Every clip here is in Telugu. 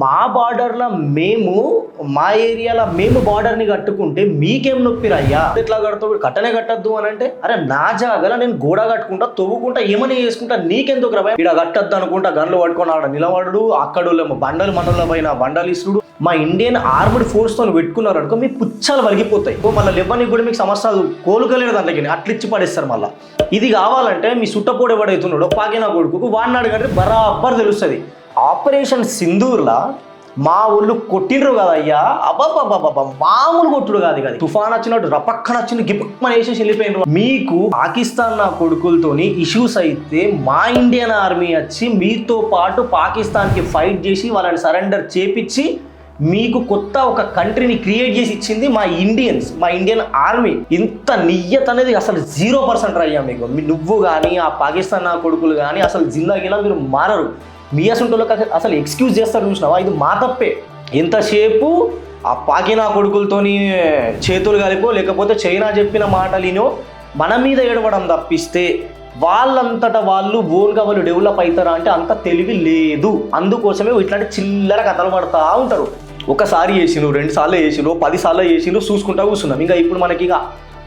మా బార్డర్లో మా ఏరియాలో మేము బార్డర్ని కట్టుకుంటే మీకేం నొప్పిరయ్యా? ఎట్లా కడతావు? కట్టనే కట్టద్దు అని అంటే, అరే నా జాగల నేను గోడ కట్టుకుంటా, తవ్వుకుంటా, ఏమని చేసుకుంటా, నీకెందుకు రా? ఇక్కడ కట్టద్దు అనుకుంటా గన్లు పట్టుకొని ఆడ నిలబడు, అక్కడోళ్ళేమో బండలు మనలో పైన బండలు ఇస్తుడు. మా ఇండియన్ ఆర్మ్డ్ ఫోర్స్తో పెట్టుకున్నారు అనుకో, మీ పుచ్చాలు వలిగిపోతాయి. మళ్ళీ లెవ్వనికి కూడా మీకు సంవత్సరాలు కోలుకలేరు దాంట్లోకి, అట్లా ఇచ్చి పడేస్తారు. మళ్ళీ ఇది కావాలంటే మీ సుట్టపోడు ఎవడైతున్నాడో పాకినా కొడుకు వాడిని అడగంటే బరాబర్ తెలుస్తుంది. ఆపరేషన్ సింధూర్లా మా ఊళ్ళు కొట్టిండ్రు కదయ్యా, అబ్బాబ్బాబ్బా మామూలు కొట్టుడు కాదు కదా. తుఫాన్ వచ్చినట్టు రపక్కన వచ్చింది, గిపక్కన వేసేసి వెళ్ళిపోయినారు. మీకు పాకిస్తాన్ నా కొడుకులతోని ఇష్యూస్ అయితే మా ఇండియన్ ఆర్మీ వచ్చి మీతో పాటు పాకిస్తాన్కి ఫైట్ చేసి వాళ్ళని సరెండర్ చేపించి మీకు కొత్త ఒక కంట్రీని క్రియేట్ చేసి ఇచ్చింది మా ఇండియన్ ఆర్మీ. ఇంత నియ్యత అనేది అసలు 0% అయ్యా మీకు. నువ్వు కానీ ఆ పాకిస్తాన్ నా కొడుకులు కానీ అసలు జిందాగీలా మీరు మారరు. మీ అసంటోళ్ళకి అసలు ఎక్స్క్యూజ్ చేస్తారు చూసినావా, ఇది మా తప్పే. ఎంతసేపు ఆ పాకినా కొడుకులతోని చేతులు కలిపో లేకపోతే చైనా చెప్పిన మాటలినో మన మీద ఏడవడం తప్పిస్తే వాళ్ళంతటా వాళ్ళు ఓన్గా వాళ్ళు డెవలప్ అవుతారా అంటే అంత తెలివి లేదు. అందుకోసమే ఇట్లాంటి చిల్లర కథలు పడతా ఉంటారు. ఒకసారి చేసిను, 2 సార్లు చేసిను, 10 సార్లు చేసిను, చూసుకుంటా కూర్చున్నాం. ఇంకా ఇప్పుడు మనకి ఇక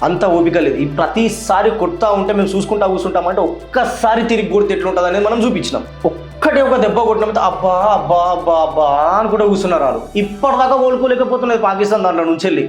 అంత ఓపిక లేదు. ఈ ప్రతిసారి కొడతా ఉంటే మేము చూసుకుంటా కూర్చుంటామంటే ఒక్కసారి తిరిగి కొడితే ఎట్లుంటుంది అనేది మనం చూపించినాం. ఒక్కటే ఒక దెబ్బ కొట్టినప్పుడు అబ్బా అబ్బా అబ్బా అబ్బా అనుకుంటూ కూర్చున్నారు వాళ్ళు. ఇప్పటిదాకా కోలుకోలేకపోతున్నది పాకిస్తాన్ దాంట్లో నుంచి వెళ్ళి.